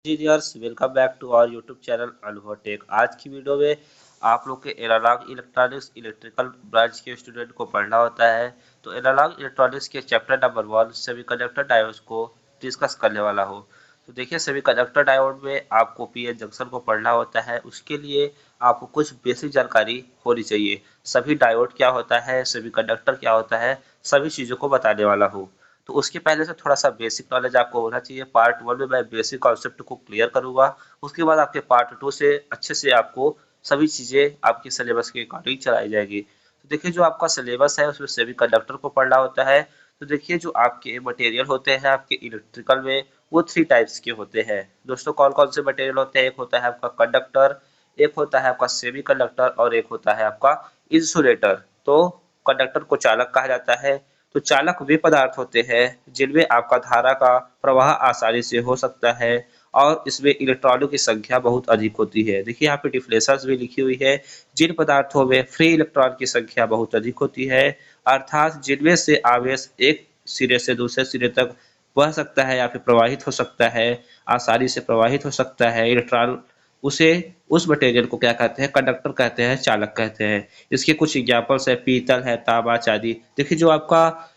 Engineers welcome back to our YouTube channel Anubhav Tech. आज की video में आप लोग के एनालॉग इलेक्ट्रॉनिक्स इलेक्ट्रिकल ब्रांच के स्टूडेंट को पढ़ना होता है। तो एनालॉग इलेक्ट्रॉनिक्स के चैप्टर नंबर 1 सेमीकंडक्टर डायोड्स को डिस्कस करने वाला हूँ। तो देखिए, सेमीकंडक्टर डायोड में आपको पीएन जंक्शन को पढ़ना होता है। उसके लिए आपको कुछ बेसिक जानकारी होनी चाहिए। सभी डायोड क्या होता है, सेमीकंडक्टर क्या होता है, सभी चीज़ों को बताने वाला हूँ। तो उसके पहले से थोड़ा सा बेसिक नॉलेज आपको होना चाहिए। पार्ट 1 में मैं बेसिक कॉन्सेप्ट को क्लियर करूंगा। उसके बाद आपके पार्ट 2 से अच्छे से आपको सभी चीज़ें आपके सिलेबस के अकॉर्डिंग चलाई जाएगी। तो देखिए, जो आपका सिलेबस है उसमें सेमी कंडक्टर को पढ़ना होता है। तो देखिए, जो आपके मटेरियल होते हैं आपके इलेक्ट्रिकल में, वो 3 टाइप्स के होते हैं। दोस्तों, कौन कौन से मटेरियल होते हैं? एक होता है आपका कंडक्टर, एक होता है आपका सेमी कंडक्टर और एक होता है आपका इंसुलेटर। तो कंडक्टर को चालक कहा जाता है। तो चालक वे पदार्थ होते हैं जिनमें आपका धारा का प्रवाह आसानी से हो सकता है और इसमें इलेक्ट्रॉनों की संख्या बहुत अधिक होती है। देखिए, यहाँ पे डिफिनेशंस भी लिखी हुई है। जिन पदार्थों में फ्री इलेक्ट्रॉन की संख्या बहुत अधिक होती है, अर्थात जिनमें से आवेश एक सिरे से दूसरे सिरे तक बह सकता है या फिर प्रवाहित हो सकता है, आसानी से प्रवाहित हो सकता है इलेक्ट्रॉन, उसे उस मटेरियल को क्या कहते हैं? कंडक्टर कहते हैं, चालक कहते हैं। इसके कुछ एग्जाम्पल्स है, पीतल है, तांबा, चांदी। देखिए, जो आपका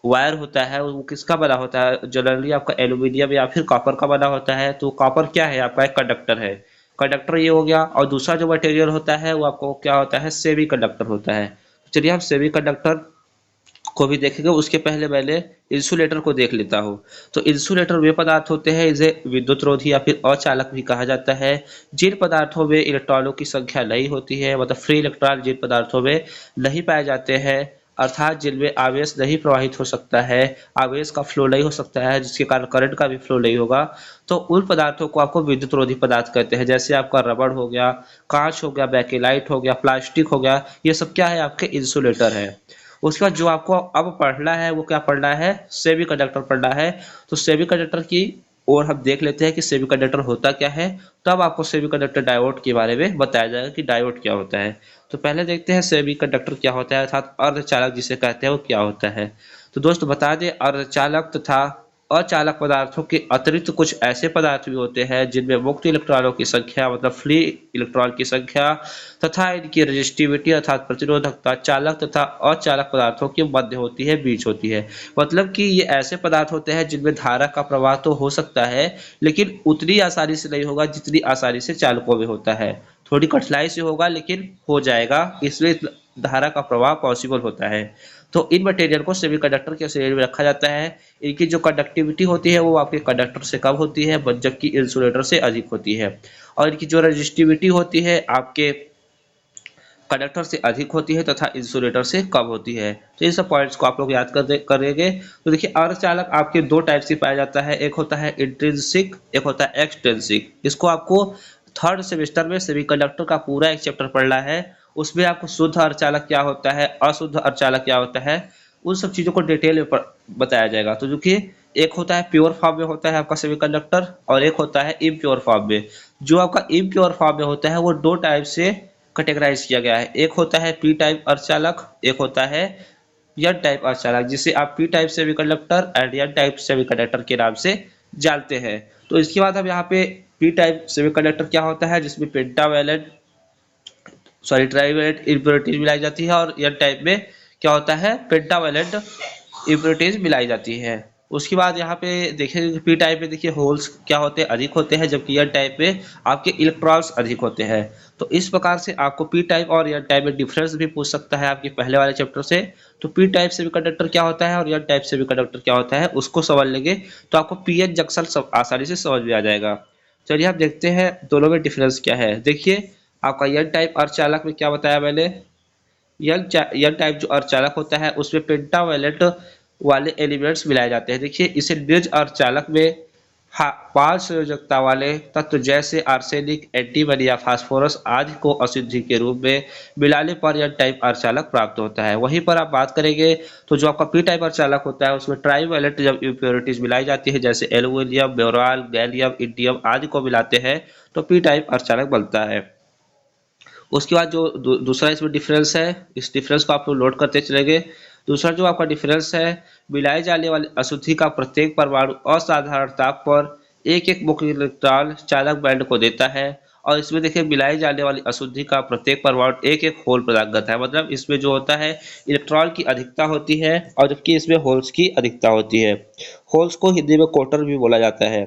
वायर होता है वो किसका बना होता है? जनरली आपका एल्यूमिनियम या फिर कॉपर का बना होता है। तो कॉपर क्या है? आपका एक कंडक्टर है। कंडक्टर ये हो गया। और दूसरा जो मटेरियल होता है वो आपको क्या होता है? सेमी कंडक्टर होता है। तो चलिए हम सेमी कंडक्टर को भी देखेंगे। उसके पहले मैंने इंसुलेटर को देख लेता हूँ। तो इंसुलेटर वे पदार्थ होते हैं, इसे विद्युत रोधी या फिर अचालक भी कहा जाता है, जिन पदार्थों में इलेक्ट्रॉनों की संख्या नहीं होती है, मतलब फ्री इलेक्ट्रॉन जिन पदार्थों में नहीं पाए जाते हैं, अर्थात जिनमें आवेश नहीं प्रवाहित हो सकता है, आवेश का फ्लो नहीं हो सकता है, जिसके कारण करंट का भी फ्लो नहीं होगा। तो उन पदार्थों को आपको विद्युत रोधी पदार्थ कहते हैं। जैसे आपका रबड़ हो गया, कांच हो गया, बेकेलाइट हो गया, प्लास्टिक हो गया, ये सब क्या है? आपके इंसुलेटर है। उसके बाद जो आपको अब पढ़ना है वो क्या पढ़ना है? सेमी कंडक्टर पढ़ना है। तो सेमी कंडक्टर की और हम देख लेते हैं कि सेमी कंडक्टर होता क्या है। तब आपको सेमी कंडक्टर डायोड के बारे में बताया जाएगा कि डायोड क्या होता है। तो पहले देखते हैं सेमी कंडक्टर क्या होता है, अर्थात अर्धचालक जिसे कहते हैं वो क्या होता है। तो दोस्त बता दें, अर्धचालक तथा अचालक पदार्थों के अतिरिक्त कुछ ऐसे पदार्थ भी होते हैं जिनमें मुक्त इलेक्ट्रॉनों की संख्या, मतलब फ्री इलेक्ट्रॉन की संख्या, तथा इनकी रेजिस्टिविटी अर्थात प्रतिरोधकता चालक तथा अचालक पदार्थों के मध्य होती है, बीच होती है। मतलब कि ये ऐसे पदार्थ होते हैं जिनमें धारा का प्रवाह तो हो सकता है, लेकिन उतनी आसानी से नहीं होगा जितनी आसानी से चालकों में होता है। थोड़ी कठिनाई से होगा लेकिन हो जाएगा, इसलिए धारा का प्रवाह पॉसिबल होता है। तो इन मटेरियल को सेमीकंडक्टर के श्रेणी में रखा जाता है। इनकी जो कंडक्टिविटी होती है वो आपके कंडक्टर से कम होती है, जबकि इंसुलेटर से अधिक होती है। और इनकी जो रेजिस्टिविटी होती है आपके कंडक्टर से अधिक होती है तथा इंसुलेटर से कम होती है। तो ये सब पॉइंट्स को आप लोग याद करेंगे। तो देखिए, अर्धचालक आपके दो टाइप से पाया जाता है। एक होता है इंट्रिंसिक, एक होता है एक्सट्रिंसिक। इसको आपको थर्ड सेमेस्टर में सेमीकंडक्टर का पूरा एक चैप्टर पढ़ना है। उसमें आपको शुद्ध अर्धचालक क्या होता है, अशुद्ध अर्धचालक क्या होता है, उन सब चीज़ों को डिटेल में बताया जाएगा। तो देखिए, एक होता है प्योर फॉर्म में होता है आपका सेमीकंडक्टर, और एक होता है इम्प्योर फॉर्म में। जो आपका इम्प्योर फॉर्म में होता है वो दो टाइप से कैटेगराइज किया गया है। एक होता है पी टाइप अर्धचालक, एक होता है एन टाइप अर्धचालक, जिसे आप p type semiconductor and n type semiconductor के नाम से जानते हैं। तो इसके बाद हम यहाँ पे पी टाइप सेमीकंडक्टर क्या होता है, जिसमें पेंटावैलेंट सॉरी ट्राइवैलेंट इम्प्योरिटीज मिलाई जाती है, और एन टाइप में क्या होता है? पेंटावैलेंट इम्प्योरिटीज मिलाई जाती है। उसके बाद यहाँ पे देखिए, पी टाइप में देखिए होल्स क्या होते हैं? अधिक होते हैं, जबकि एन टाइप में आपके इलेक्ट्रॉन्स अधिक होते हैं। तो इस प्रकार से आपको पी टाइप और एन टाइप में डिफरेंस भी पूछ सकता है आपके पहले वाले चैप्टर से। तो पी टाइप सेमीकंडक्टर क्या होता है और एन टाइप सेमीकंडक्टर क्या होता है उसको समझ लेंगे तो आपको पी एन जंक्शन सब आसानी से समझ में आ जाएगा। चलिए आप देखते हैं दोनों में डिफरेंस क्या है। देखिए, आपका एन टाइप अर्धचालक में क्या बताया मैंने, एन टाइप जो अर्धचालक होता है उसमें पेंटावैलेंट वाले एलिमेंट्स मिलाए जाते हैं। देखिए, इसे निज अर्धचालक में 5 संयोजकता वाले तत्व जैसे आर्सेनिक, एंटीमनी या फास्फोरस आदि को अशुद्धि के रूप में मिलाने पर एन टाइप अर्धचालक प्राप्त होता है। वहीं पर आप बात करेंगे तो जो आपका पी टाइप अर्धचालक होता है उसमें ट्राइवैलेंट जब इम्प्योरिटीज मिलाई जाती है, जैसे एल्यूमिनियम, बोरान, गैलियम, इंडियम आदि को मिलाते हैं तो पी टाइप अर्धचालक बनता है। उसके बाद जो दूसरा इसमें डिफरेंस है, इस डिफरेंस को आप लोग नोट करते चलेंगे। दूसरा जो आपका डिफरेंस है, मिलाए जाने वाली अशुद्धि का प्रत्येक परमाणु असाधारण ताप पर एक एक मुख्य इलेक्ट्रॉन चालक बैंड को देता है। और इसमें देखिए मिलाई जाने वाली अशुद्धि का प्रत्येक परमाणु एक एक होल प्रदान करता है। मतलब इसमें जो होता है इलेक्ट्रॉन की अधिकता होती है और जबकि इसमें होल्स की अधिकता होती है। होल्स को हिंदी में क्वार्टर भी बोला जाता है।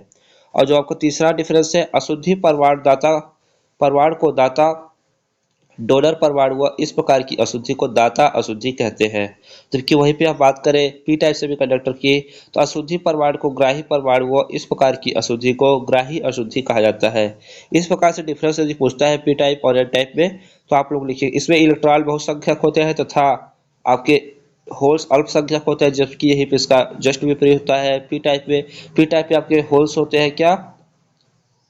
और जो आपको तीसरा डिफरेंस है, अशुद्धि परमाणु को दाता डोनर परमाणु व इस प्रकार की अशुद्धि को दाता अशुद्धि कहते हैं। जबकि वहीं पे आप बात करें पी टाइप सेमीकंडक्टर की, तो अशुद्धि परमाणु को ग्राही परमाणु व इस प्रकार की अशुद्धि को ग्राही अशुद्धि कहा जाता है। इस प्रकार से डिफरेंस यदि पूछता है पी टाइप और एन टाइप में, तो आप लोग लिखिए इसमें इलेक्ट्रॉन बहुसंख्यक होते हैं तथा आपके होल्स अल्पसंख्यक होते हैं, जबकि यही पे इसका जस्ट विपरीत होता है। पी टाइप में आपके होल्स होते हैं क्या,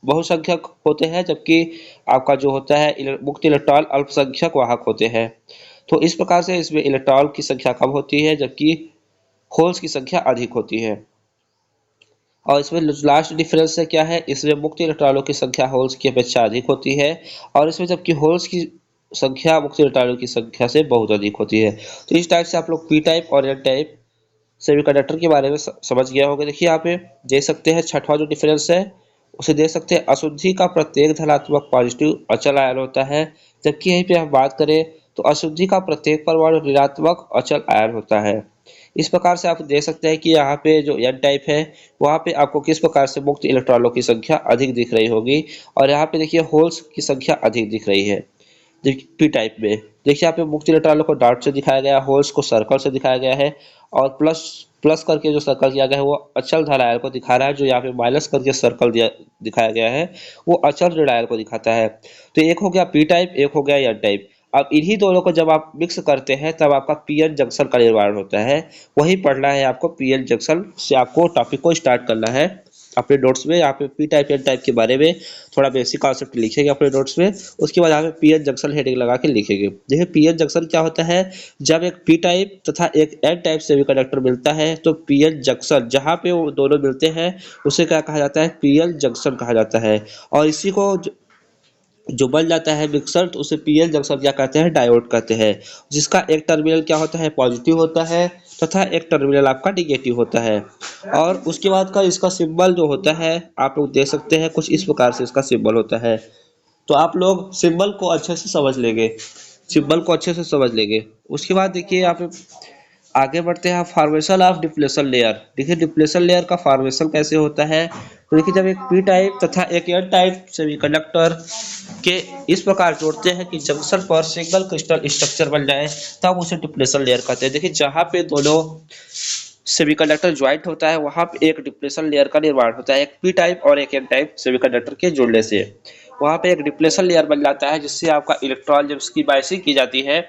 बहुसंख्यक होते हैं, जबकि आपका जो होता है मुक्त इलेक्ट्रॉन अल्पसंख्यक वाहक होते हैं। तो इस प्रकार से इसमें इलेक्ट्रॉन की संख्या कम होती है जबकि होल्स की संख्या अधिक होती है। और इसमें लास्ट डिफरेंस है क्या है, इसमें मुक्त इलेक्ट्रॉनों की संख्या होल्स की अपेक्षा अधिक होती है और इसमें जबकि होल्स की संख्या मुक्त इलेक्ट्रॉनों की संख्या से बहुत अधिक होती है। तो इस टाइप से आप लोग पी टाइप और एन टाइप सेमीकंडक्टर के बारे में समझ गया होगा। देखिए यहाँ पे देख सकते हैं छठवां जो डिफरेंस है उसे देख सकते हैं, अशुद्धि का प्रत्येक धनात्मक पॉजिटिव अचल आयन होता है, जबकि यहीं पे हम बात करें तो अशुद्धि का प्रत्येक परमाणु ऋणात्मक अचल आयन होता है। इस प्रकार से आप देख सकते हैं कि यहाँ पे जो एन टाइप है वहाँ पे आपको किस प्रकार से मुक्त इलेक्ट्रॉनों की संख्या अधिक दिख रही होगी और यहाँ पे देखिए होल्स की संख्या अधिक दिख रही है। पी टाइप में देखिए यहाँ पे मुक्त इलेक्ट्रॉनों को डॉट से दिखाया गया है, होल्स को सर्कल से दिखाया गया है और प्लस प्लस करके जो सर्कल किया गया है वो अचल धन आयन को दिखा रहा है। जो यहाँ पे माइनस करके सर्कल दिखाया गया है वो अचल ऋण आयन को दिखाता है। तो एक हो गया पी टाइप, एक हो गया एन टाइप। अब इन्हीं दोनों को जब आप मिक्स करते हैं तब आपका पीएन जंक्शन का निर्माण होता है। वही पढ़ना है आपको, पीएन जंक्शन से आपको टॉपिक को स्टार्ट करना है। अपने नोट्स में यहाँ पे पी टाइप एन टाइप के बारे में थोड़ा बेसिक कॉन्सेप्ट लिखेंगे अपने नोट्स में, उसके बाद यहाँ पे पीएन जंक्शन हेडिंग लगा के लिखेंगे। देखिए पीएन जंक्शन क्या होता है, जब एक पी टाइप तथा एक एन टाइप सेमीकंडक्टर मिलता है तो पीएन जंक्शन जहाँ पे वो दोनों मिलते हैं उसे क्या कहा जाता है, पीएन जंक्शन कहा जाता है। और इसी को जो बन जाता है मिक्सर तो उसे पीएन जंक्शन क्या कहते हैं, डायोड कहते हैं, जिसका एक टर्मिनल क्या होता है, पॉजिटिव होता है तथा एक टर्मिनल आपका निगेटिव होता है। और उसके बाद का इसका सिंबल जो होता है आप लोग देख सकते हैं कुछ इस प्रकार से इसका सिंबल होता है। तो आप लोग सिंबल को अच्छे से समझ लेंगे, सिंबल को अच्छे से समझ लेंगे। उसके बाद देखिए आप आगे बढ़ते हैं, फॉर्मेशन ऑफ डिप्लेशन लेयर। देखिए डिप्लेशन लेयर का फॉर्मेशन कैसे होता है, तो देखिए जब एक पी टाइप तथा एक एन टाइप सेमीकंडक्टर के इस प्रकार जोड़ते हैं कि जंक्शन पर सिंगल क्रिस्टल स्ट्रक्चर बन जाए तब उसे डिप्लेशन लेयर कहते हैं। देखिए जहाँ पे दोनों सेमीकंडक्टर ज्वाइंट होता है वहां पे एक डिप्लेशन लेयर का निर्माण होता है, एक पी टाइप और एक एन टाइप सेमीकंडक्टर के जुड़ने से वहां पे एक डिप्लेशन लेयर बन जाता है, जिससे आपका इलेक्ट्रॉन जब इसकी बाइसिंग की जाती है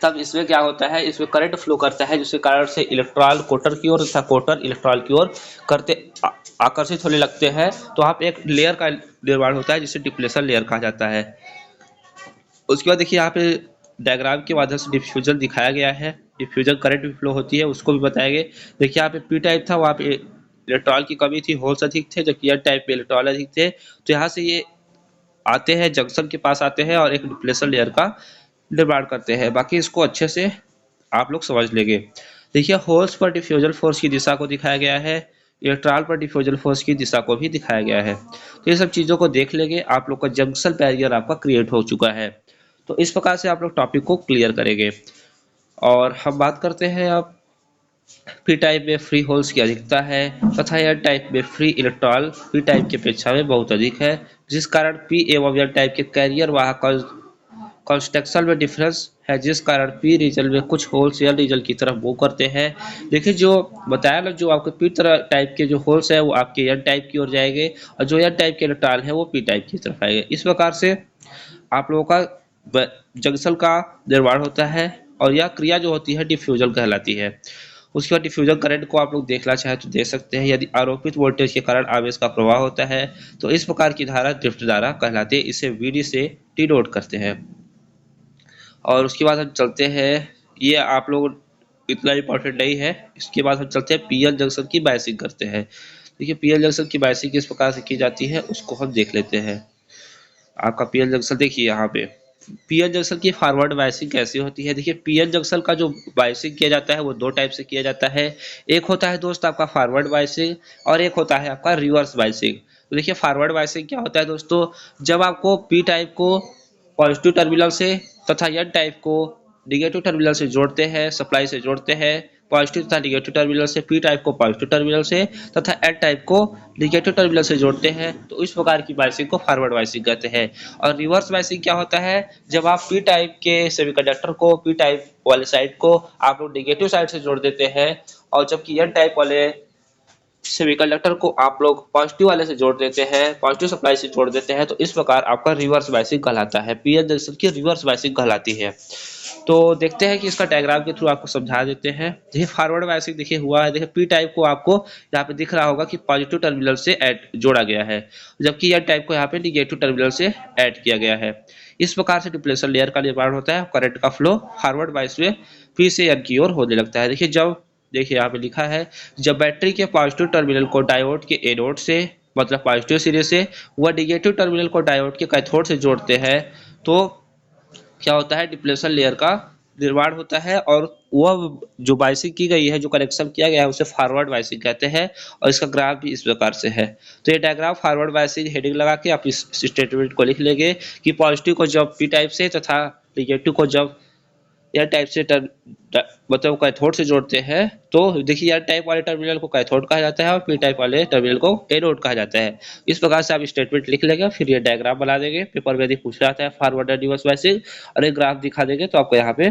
तब इसमें क्या होता है, इसमें करंट फ्लो करता है, जिसके कारण से इलेक्ट्रॉन कोटर की ओर तथा कोटर इलेक्ट्रॉन की ओर करते आकर्षित होने लगते हैं। तो वहाँ पे एक लेयर का निर्माण होता है जिसे डिप्लेशन लेयर कहा जाता है। उसके बाद देखिए यहाँ पे डायग्राम के माध्यम से डिफ्यूजन दिखाया गया है, डिफ्यूजन करंट भी फ्लो होती है उसको भी बताएंगे। देखिए यहाँ पे पी टाइप था, वहाँ पे इलेक्ट्रॉन की कमी थी, होल्स अधिक थे, जबकि एन टाइप में इलेक्ट्रॉन अधिक थे। तो यहाँ से ये आते हैं जंक्शन के पास आते हैं और एक डिप्लेशन लेयर का निर्माण करते हैं। बाकी इसको अच्छे से आप लोग समझ लेंगे। देखिए होल्स पर डिफ्यूजन फोर्स की दिशा को दिखाया गया है, इलेक्ट्रॉन पर डिफ्यूजन फोर्स की दिशा को भी दिखाया गया है। तो ये सब चीज़ों को देख लेंगे, आप लोग का जंक्शन बैरियर आपका क्रिएट हो चुका है। तो इस प्रकार से आप लोग टॉपिक को क्लियर करेंगे। और हम बात करते हैं अब पी टाइप में फ्री होल्स की अधिकता है तथा एन टाइप में फ्री इलेक्ट्रॉन पी टाइप की अपेक्षा में बहुत अधिक है, जिस कारण पी एवं एन टाइप के कैरियर वाहक कंस्ट्रक्शन में डिफरेंस है, जिस कारण पी रीजन में कुछ होल्स एन रीजन की तरफ मूव करते हैं। देखिए जो बताया ना, जो आपके पी तरह टाइप के जो होल्स है वो आपके एन टाइप की ओर जाएंगे और जो एन टाइप के इलेक्ट्रॉन है वो पी टाइप की तरफ आएंगे। इस प्रकार से आप लोगों का जंक्शन का निर्माण होता है और यह क्रिया जो होती है डिफ्यूजन कहलाती है। उसके बाद डिफ्यूजन करंट को आप लोग देखना चाहे तो देख सकते हैं, यदि आरोपित वोल्टेज के कारण आवेश का प्रवाह होता है तो इस प्रकार की धारा ड्रिफ्ट धारा कहलाती है, इसे वीडी से टी नोट करते हैं। और उसके बाद हम चलते हैं, ये आप लोग इतना इंपॉर्टेंट नहीं है। इसके बाद हम चलते हैं पीएन जंक्शन की बायसिंग करते हैं। देखिए पीएन जंक्शन की बायसिंग किस प्रकार से की जाती है उसको हम देख लेते हैं। आपका पीएन जंक्शन देखिए यहाँ पे पीएन जंक्शन की फॉरवर्ड बायसिंग कैसी होती है। देखिए पीएन जंक्शन का जो बायसिंग किया जाता है वो दो टाइप से किया जाता है। एक होता है दोस्त आपका फॉरवर्ड बायसिंग और एक होता है आपका रिवर्स बायसिंग। तो देखिए फॉरवर्ड बायसिंग क्या होता है दोस्तों, जब आपको पी टाइप को पॉजिटिव टर्मिनल से तथा एन टाइप को निगेटिव टर्मिनल से जोड़ते हैं, सप्लाई से जोड़ते हैं, पॉजिटिव तथा निगेटिव टर्मिनल से, पी टाइप को पॉजिटिव टर्मिनल से तथा एन टाइप को निगेटिव टर्मिनल से जोड़ते हैं, तो इस प्रकार की बायसिंग को फॉरवर्ड बायसिंग कहते हैं। और रिवर्स बायसिंग क्या होता है, जब आप पी टाइप के सेमीकंडक्टर को पी टाइप वाले साइड को आप लोग निगेटिव साइड से जोड़ देते हैं और जबकि एन टाइप वाले सेमीकंडक्टर को आप लोग पॉजिटिव वाले से जोड़ देते हैं, पॉजिटिव सप्लाई से जोड़ देते हैं, तो इस प्रकार आपका रिवर्स बायसिंग कहलाता है। पीएन जंक्शन की रिवर्स बायसिंग कहलाती है। तो देखते हैं कि इसका डायग्राम के थ्रू आपको समझा देते हैं। देखिए फॉरवर्ड बायसिंग देखिए हुआ है, देखिए पी टाइप को आपको यहाँ पे दिख रहा होगा कि पॉजिटिव टर्मिनल से ऐड जोड़ा गया है, जबकि एन टाइप को यहाँ पे निगेटिव टर्मिनल से ऐड किया गया है। इस प्रकार से डिप्लेशन लेयर का निर्माण होता है, करंट का फ्लो फॉरवर्ड बायस में पी से एन की ओर होने लगता है। देखिए यहाँ पे लिखा है, जब बैटरी के पॉजिटिव टर्मिनल को डायोड के एनोड से मतलब पॉजिटिव सिरे से व निगेटिव टर्मिनल को डायोड के कैथोड से जोड़ते हैं तो क्या होता है, डिप्लेशन लेयर का निर्माण होता है और वह जो बायसिंग की गई है, जो कनेक्शन किया गया है उसे फॉरवर्ड बायसिंग कहते हैं। और इसका ग्राफ भी इस प्रकार से है। तो ये डायग्राम फॉरवर्ड बायसिंग हेडिंग लगा के आप इस स्टेटमेंट को लिख लेंगे कि पॉजिटिव को जब पी टाइप से तथा निगेटिव को जब एन टाइप से मतलब कैथोड से जोड़ते हैं तो देखिए एन टाइप वाले टर्मिनल को कैथोड कहा जाता है और पी टाइप वाले टर्मिनल को एनोड कहा जाता है। इस प्रकार से आप स्टेटमेंट लिख लेंगे, फिर ये डायग्राम बना देंगे। पेपर में यदि पूछ रहा है फॉरवर्ड एंड रिवर्स बायसिंग और एक ग्राफ दिखा देंगे तो आपको यहाँ पे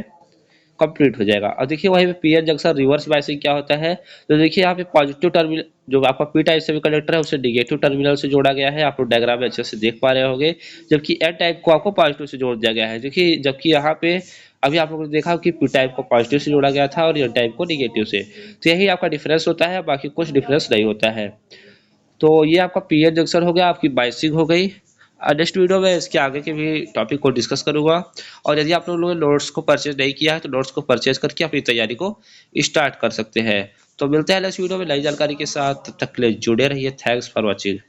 कंप्लीट हो जाएगा। और देखिए वहीं पे पीएन जंक्शन रिवर्स बायसिंग क्या होता है, तो देखिए यहाँ पे पॉजिटिव टर्मिनल जो आपका पी टाइप सेमीकंडक्टर है उसे निगेटिव टर्मिनल से जोड़ा गया है, आप लोग डायग्राम में अच्छे से देख पा रहे होंगे, जबकि एन टाइप को आपको पॉजिटिव से जोड़ दिया गया है। देखिए जबकि यहाँ पे अभी आप लोगों ने देखा कि पी टाइप को पॉजिटिव से जोड़ा गया था और एन टाइप को निगेटिव से, तो यही आपका डिफरेंस होता है, बाकी कुछ डिफरेंस नहीं होता है। तो ये आपका पीएन जंक्शन हो गया, आपकी बायसिंग हो गई। नेक्स्ट वीडियो में इसके आगे के भी टॉपिक को डिस्कस करूंगा। और यदि आप लोगों ने नोट्स को परचेज नहीं किया है तो नोट्स को परचेज करके अपनी तैयारी को स्टार्ट कर सकते हैं। तो मिलते हैं नेक्स्ट वीडियो में नई जानकारी के साथ, तब तक के लिए जुड़े रहिए। Thanks for watching.